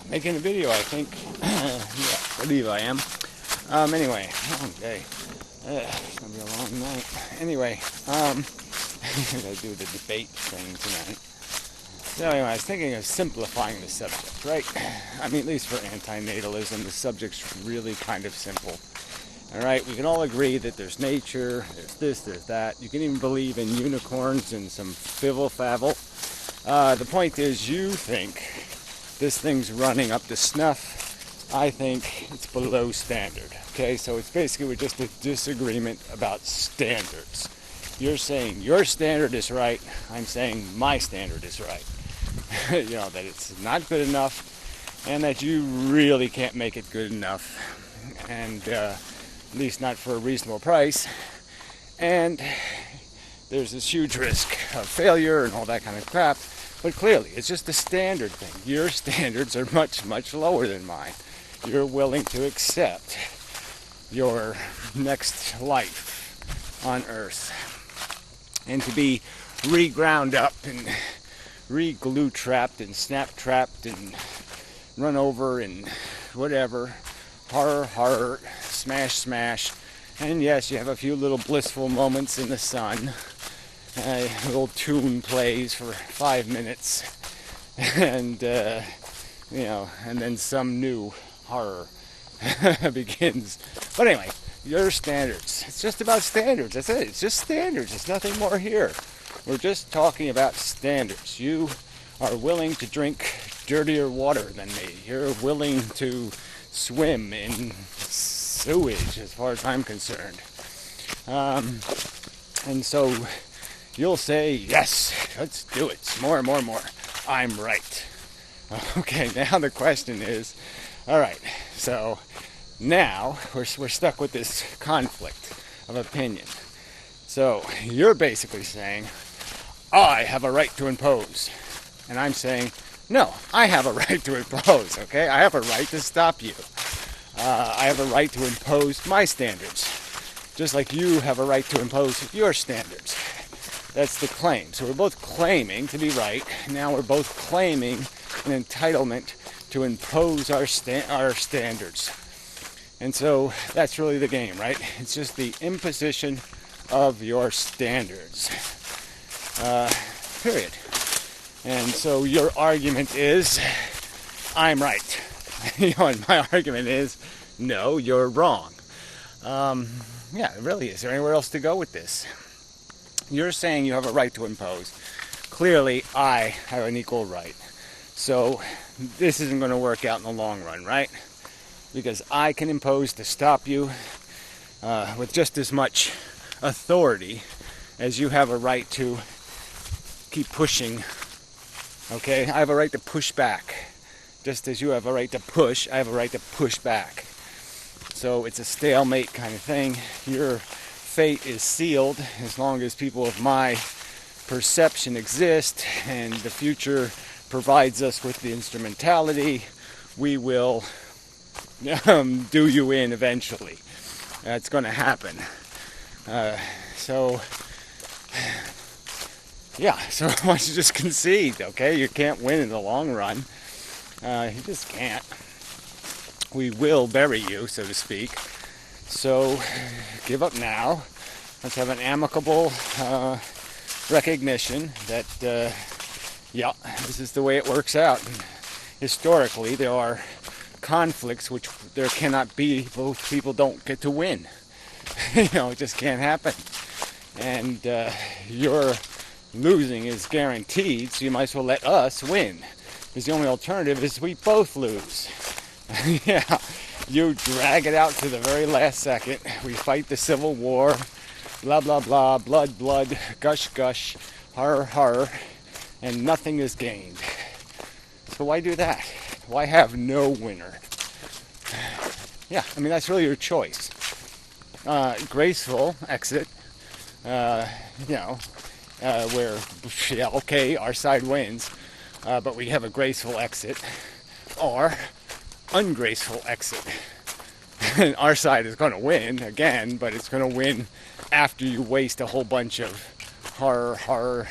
Making a video, I think. Yeah, I believe I am. Anyway, long day. It's gonna be a long night. Anyway, I gotta do the debate thing tonight. So anyway, I was thinking of simplifying the subject, right? I mean, at least for antinatalism, the subject's really kind of simple. All right, we can all agree that there's nature, there's this, there's that. You can even believe in unicorns and some fivel-favel. The point is, you think this thing's running up to snuff. I think it's below standard. Okay, so it's basically just a disagreement about standards. You're saying your standard is right. I'm saying my standard is right. That it's not good enough, and that you really can't make it good enough, and at least not for a reasonable price. And there's this huge risk of failure and all that kind of crap. But clearly, it's just a standard thing. Your standards are much, much lower than mine. You're willing to accept your next life on Earth and to be re-ground up and re-glue trapped and snap trapped and run over and whatever. Horror, horror, smash, smash. And yes, you have a few little blissful moments in the sun. A little tune plays for 5 minutes, and and then some new horror begins. But anyway, your standards. It's just about standards. That's it. It's just standards. There's nothing more here. We're just talking about standards. You are willing to drink dirtier water than me. You're willing to swim in sewage, as far as I'm concerned. And so you'll say, yes, let's do it. More. I'm right. Okay, now the question is, all right, so now we're stuck with this conflict of opinion. So you're basically saying, I have a right to impose. And I'm saying, no, I have a right to impose, okay? I have a right to stop you. I have a right to impose my standards, just like you have a right to impose your standards. That's the claim. So we're both claiming to be right. Now we're both claiming an entitlement to impose our standards. And so that's really the game, right? It's just the imposition of your standards. Period. And so your argument is, I'm right. And my argument is, no, you're wrong. Really, is there anywhere else to go with this? You're saying you have a right to impose. Clearly, I have an equal right. So this isn't going to work out in the long run, right? Because I can impose to stop you with just as much authority as you have a right to keep pushing. Okay? I have a right to push back. Just as you have a right to push, I have a right to push back. So it's a stalemate kind of thing. Your fate is sealed as long as people of my perception exist and the future provides us with the instrumentality. We will do you in eventually. That's going to happen. So why don't you just concede, okay? You can't win in the long run. You just can't. We will bury you, so to speak. So give up now. Let's have an amicable recognition that, this is the way it works out. And historically, there are conflicts which there cannot be. Both people don't get to win. It just can't happen. And your losing is guaranteed, so you might as well let us win. Because the only alternative is we both lose. Yeah, you drag it out to the very last second. We fight the Civil War, blah, blah, blah, blood, blood, gush, gush, horror, horror, and nothing is gained. So why do that? Why have no winner? Yeah, I mean, that's really your choice. Graceful exit, where, okay, our side wins, but we have a graceful exit, or ungraceful exit. And our side is going to win again, but it's going to win after you waste a whole bunch of horror, horror,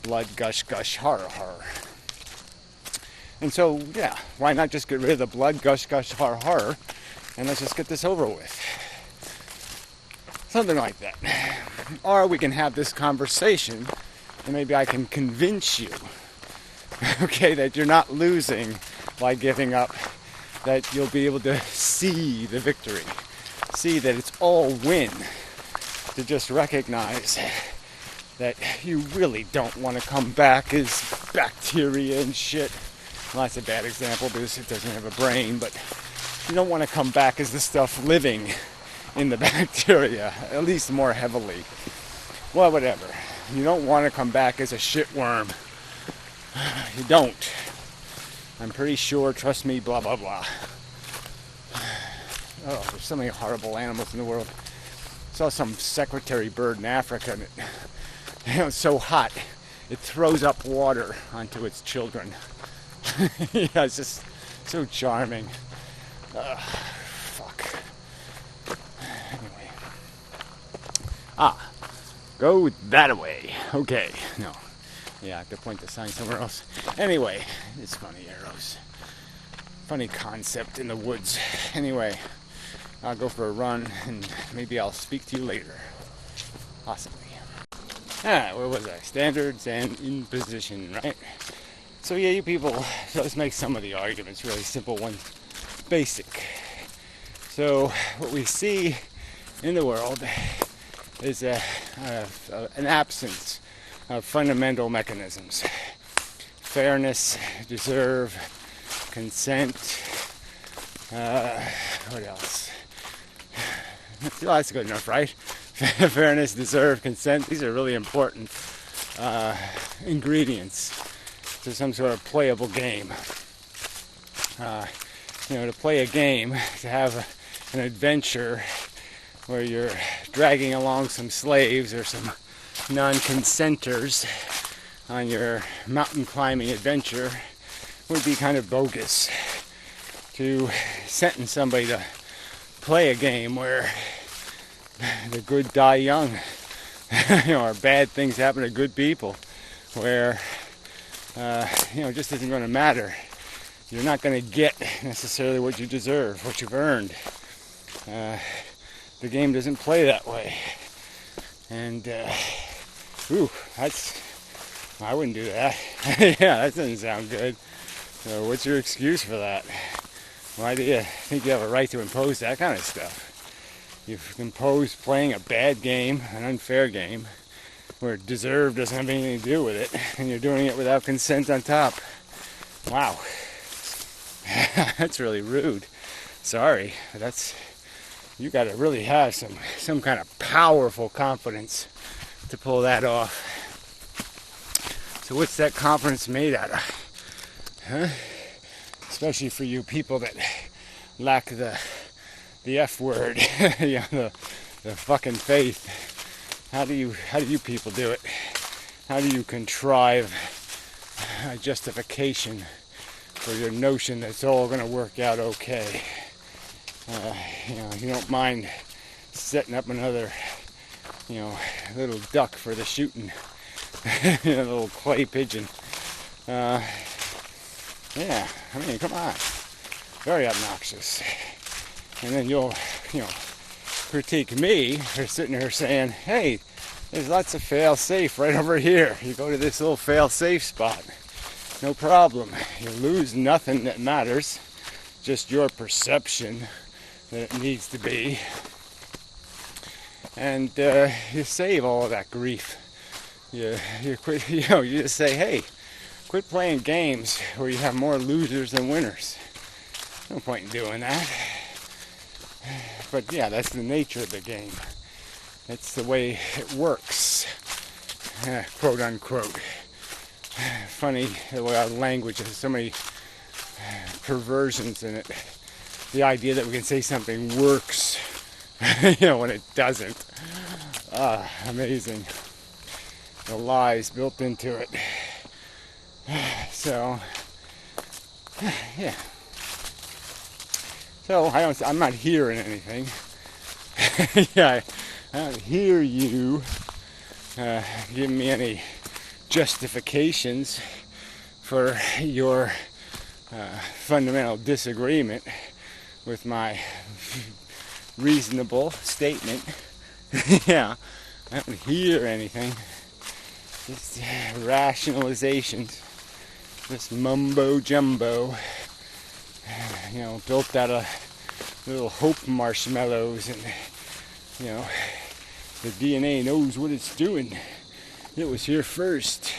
blood, gush, gush, horror, horror. And so, yeah, why not just get rid of the blood, gush, gush, har, har, and let's just get this over with. Something like that. Or we can have this conversation, and maybe I can convince you, okay, that you're not losing by giving up, that you'll be able to see the victory, see that it's all win, to just recognize that you really don't want to come back as bacteria and shit. Well, that's a bad example because it doesn't have a brain, but you don't want to come back as the stuff living in the bacteria, at least more heavily. Well, whatever. You don't want to come back as a shitworm. You don't. I'm pretty sure, trust me, blah, blah, blah. Oh, there's so many horrible animals in the world. I saw some secretary bird in Africa, and it's so hot, it throws up water onto its children. Yeah, it's just so charming. Fuck. Anyway. Go that way. Okay. No. Yeah, I have to point the sign somewhere else. Anyway, it's funny arrows. Funny concept in the woods. Anyway, I'll go for a run, and maybe I'll speak to you later. Possibly. Where was I? Standards and imposition, right? So yeah, you people, let's make some of the arguments really simple ones. Basic. So what we see in the world is an absence of fundamental mechanisms. Fairness, deserve, consent, what else? Oh, that's good enough, right? Fairness, deserve, consent, these are really important ingredients to some sort of playable game. To play a game, to have an adventure where you're dragging along some slaves or some non-consenters on your mountain climbing adventure would be kind of bogus. To sentence somebody to play a game where the good die young, or bad things happen to good people, where it just isn't going to matter. You're not going to get necessarily what you deserve, what you've earned. The game doesn't play that way. And, I wouldn't do that. Yeah, that doesn't sound good. So what's your excuse for that? Why do you think you have a right to impose that kind of stuff? You've imposed playing a bad game, an unfair game, where deserve doesn't have anything to do with it, and you're doing it without consent on top. Wow. That's really rude. Sorry, but you got to really have some kind of powerful confidence to pull that off. So what's that confidence made out of? Huh? Especially for you people that lack the F word, the fucking faith. How do you people do it? How do you contrive a justification for your notion that it's all going to work out okay? You don't mind setting up another, little duck for the shooting, a little clay pigeon. Yeah, I mean, come on. Very obnoxious. And then you'll, critique me for sitting here saying, hey, there's lots of fail-safe right over here. You go to this little fail-safe spot. No problem. You lose nothing that matters. Just your perception that it needs to be. And you save all of that grief. You quit, you just say, hey, quit playing games where you have more losers than winners. No point in doing that. But yeah, that's the nature of the game. That's the way it works, quote unquote. Funny the way our language has so many perversions in it. The idea that we can say something works, when it doesn't. Amazing. The lies built into it. So, yeah. So I'm not hearing anything. Yeah, I don't hear you giving me any justifications for your fundamental disagreement with my reasonable statement. Yeah, I don't hear anything. Just rationalizations. This mumbo jumbo. You know, built out of little hope marshmallows, and you know, the DNA knows what it's doing. It was here first.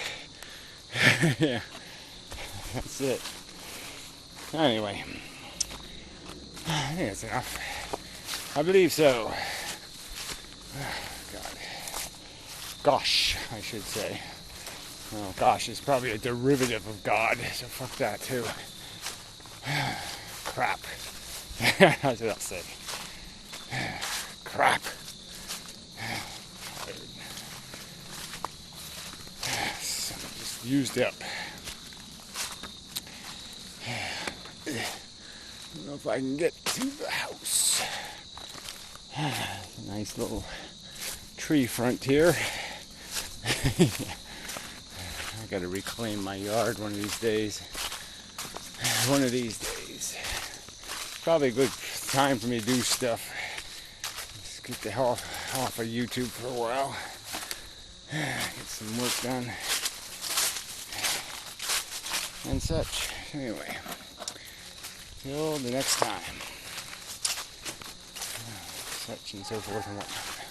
Yeah, that's it. Anyway, I think that's enough. I believe so. God. Gosh, I should say. Well, gosh is probably a derivative of God, so fuck that too. Crap. That's what I'll say. Crap. Just used up. I don't know if I can get to the house. Nice little tree front here. I gotta reclaim my yard one of these days. One of these days. Probably a good time for me to do stuff. Just get the hell off of YouTube for a while. Get some work done. And such. Anyway. Till the next time. Such and so forth and whatnot.